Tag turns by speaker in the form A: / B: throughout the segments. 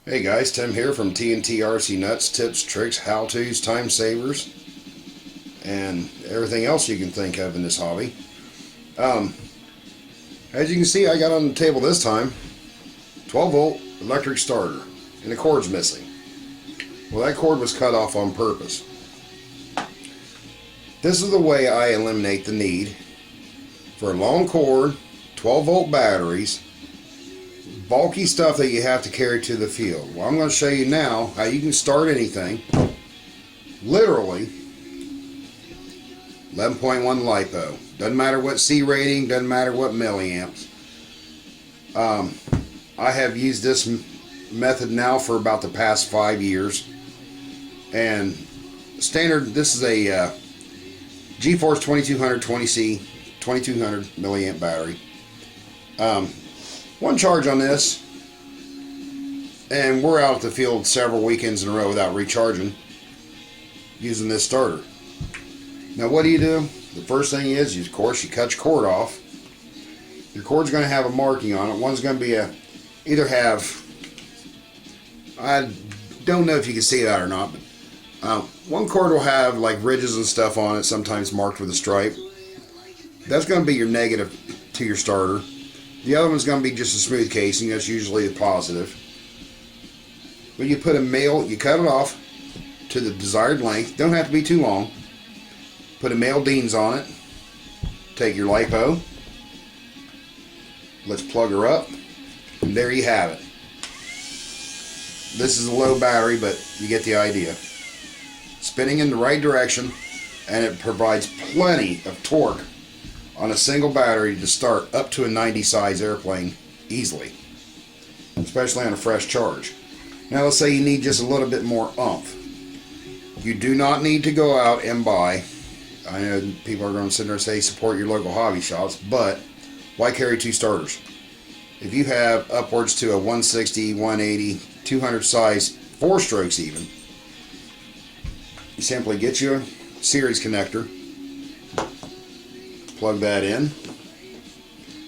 A: Hey guys, Tim here from TNT RC Nuts, Tips, Tricks, How-Tos, Time Savers, and everything else you can think of in this hobby. As you can see, I got on the table this time 12-volt electric starter, and the cord's missing. Well, that cord was cut off on purpose. This is the way I eliminate the need for a long cord, 12-volt batteries, bulky stuff that you have to carry to the field. Well, I'm going to show you now how you can start anything. Literally 11.1 lipo. Doesn't matter what C rating, doesn't matter what milliamps. I have used this method now for about the past 5 years. And standard, this is a GeForce 2200 20C 2200 milliamp battery. One charge on this, and we're out at the field several weekends in a row without recharging using this starter. Now what do? The first thing is, of course, you cut your cord off. Your cord's going to have a marking on it. One's going to be either have, I don't know if you can see that or not, but one cord will have like ridges and stuff on it, sometimes marked with a stripe. That's going to be your negative to your starter. The other one's going to be just a smooth casing. That's usually the positive. But you put you cut it off to the desired length. Don't have to be too long. Put a male Dean's on it. Take your lipo. Let's plug her up. And there you have it. This is a low battery, but you get the idea. Spinning in the right direction, and it provides plenty of torque on a single battery to start up to a 90 size airplane easily, especially on a fresh charge. Now let's say you need just a little bit more oomph. You do not need to go out and buy, I know people are going to sit there and say support your local hobby shops, but why carry two starters? If you have upwards to a 160, 180, 200 size 4 strokes even, you simply get you a series connector, plug that in.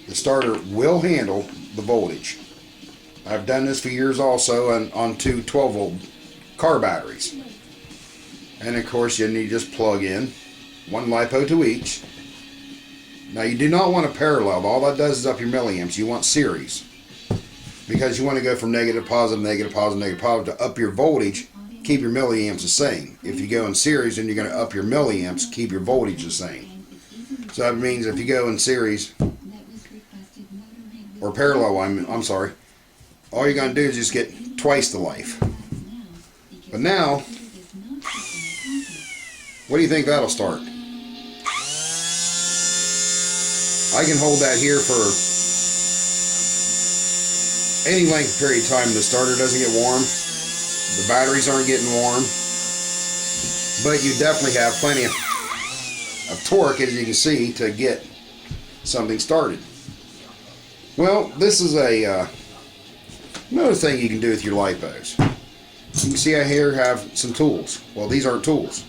A: The starter will handle the voltage. I've done this for years also on two 12-volt car batteries. And of course you need to just plug in one lipo to each. Now you do not want to parallel. All that does is up your milliamps. You want series, because you want to go from negative, positive, negative, positive, negative, positive to up your voltage, keep your milliamps the same. If you go in series, then you're going to up your milliamps, keep your voltage the same. So that means if you go in series, or parallel, I'm sorry, all you're going to do is just get twice the life. But now, what do you think that'll start? I can hold that here for any length of period of time. The starter doesn't get warm. The batteries aren't getting warm. But you definitely have plenty of torque, as you can see, to get something started. Well, this is another thing you can do with your lipos. You can see I here have some tools. Well, these aren't tools.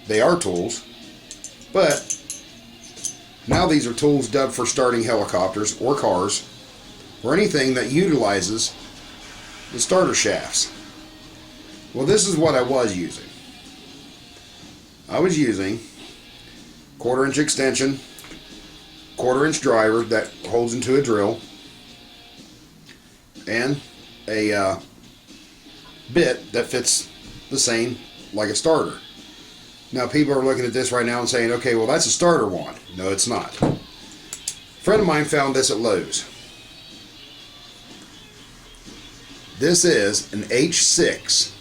A: They are tools, but now these are tools dubbed for starting helicopters or cars, or anything that utilizes the starter shafts. Well, this is what I was using. I was using 1/4 inch extension, 1/4 inch driver that holds into a drill, and a bit that fits the same like a starter. Now people are looking at this right now and saying, okay, well that's a starter wand. No, it's not. A friend of mine found this at Lowe's. This is an H6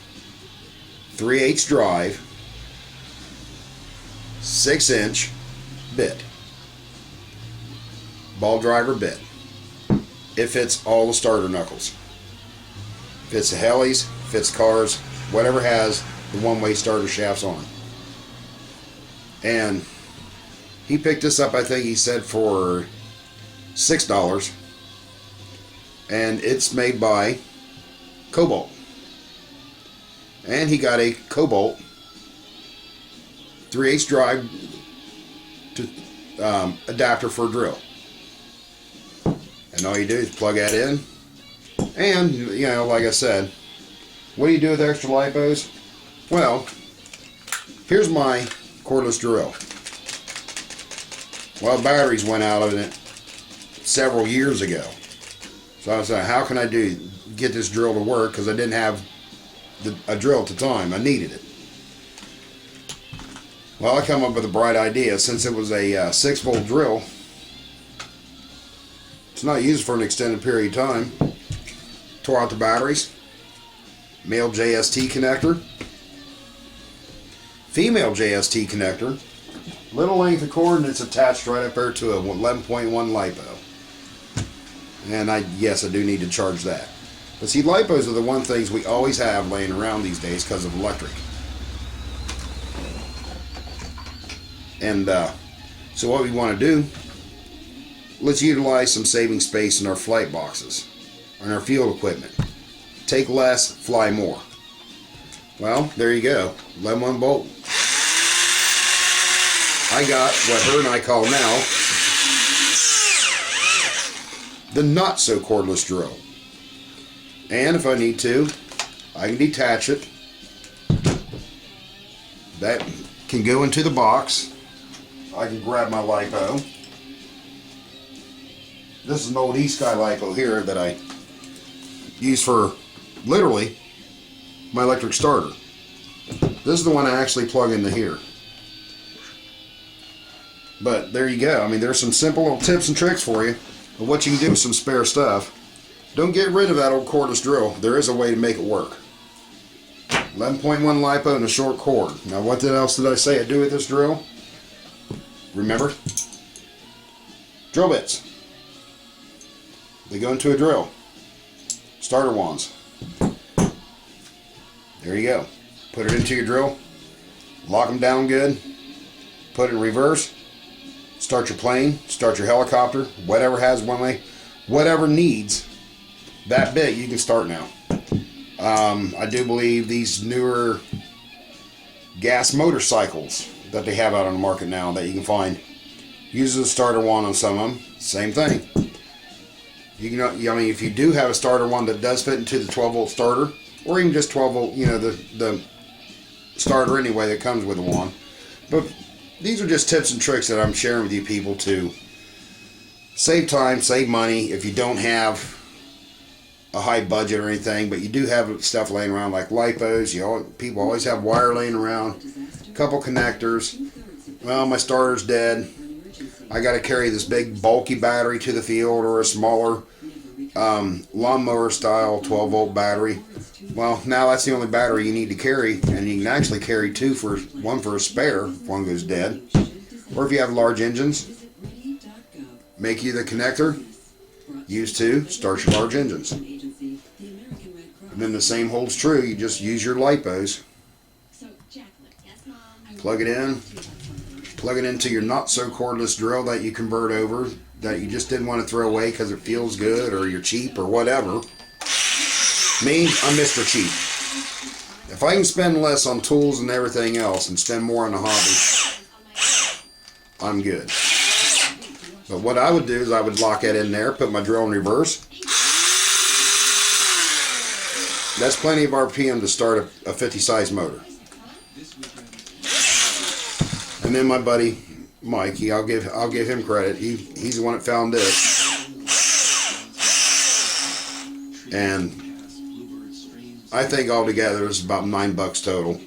A: 3/8 drive 6-inch bit, ball driver bit. It fits all the starter knuckles. Fits the helis, fits cars, whatever has the one-way starter shafts on. And he picked this up, I think he said for $6, and it's made by Cobalt. And he got a Cobalt 3/8 drive to adapter for a drill. And all you do is plug that in And, you know, like I said, what do you do with extra lipos? Well, here's my cordless drill. Well, batteries went out of it several years ago. So I was like, how can I get this drill to work? Because I didn't have a drill at the time. I needed it. Well, I come up with a bright idea. Since it was a 6-volt drill, it's not used for an extended period of time. Tore out the batteries. Male JST connector. Female JST connector. Little length of cord, and it's attached right up there to a 11.1 lipo. And yes, I do need to charge that. But see, lipos are the one things we always have laying around these days because of electric. And so what we want to do, let's utilize some saving space in our flight boxes, on our field equipment. Take less, fly more. Well, there you go. 11.1 bolt. I got what her and I call now the not so cordless drill. And if I need to, I can detach it. That can go into the box. I can grab my lipo. This is an old E-Sky lipo here that I use for literally my electric starter. This is the one I actually plug into here. But there you go. I mean, there's some simple little tips and tricks for you of what you can do with some spare stuff. Don't get rid of that old cordless drill. There is a way to make it work. 11.1 lipo and a short cord. Now, what else did I say I do with this drill? Remember? Drill bits. They go into a drill. Starter wands. There you go. Put it into your drill. Lock them down good. Put it in reverse. Start your plane. Start your helicopter. Whatever has one way. Whatever needs that bit, you can start now. I do believe these newer gas motorcycles that they have out on the market now that you can find uses a starter wand on some of them. Same thing. You can, I mean, if you do have a starter wand that does fit into the 12-volt starter, or even just 12-volt, you know, the starter anyway that comes with the wand. But these are just tips and tricks that I'm sharing with you people to save time, save money. If you don't have a high budget or anything, but you do have stuff laying around like lipos, people always have wire laying around, a couple connectors. Well, my starter's dead. I got to carry this big bulky battery to the field, or a smaller lawnmower style 12-volt battery. Well, now that's the only battery you need to carry, and you can actually carry one for a spare if one goes dead. Or if you have large engines, make you the connector, use two, start your large engines. And then the same holds true, you just use your lipos, plug it into your not so cordless drill that you convert over, that you just didn't want to throw away because it feels good or you're cheap or whatever. Me, I'm Mr. Cheap. If I can spend less on tools and everything else and spend more on the hobby, I'm good. But what I would do is I would lock that in there, put my drill in reverse. That's plenty of RPM to start a 50 size motor. And then my buddy Mike, I'll give him credit. He's the one that found this. And I think altogether it's about $9 total.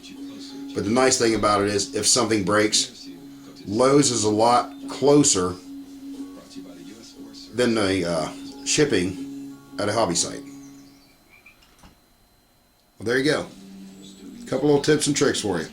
A: But the nice thing about it is, if something breaks, Lowe's is a lot closer than the shipping at a hobby site. Well, there you go. A couple little tips and tricks for you.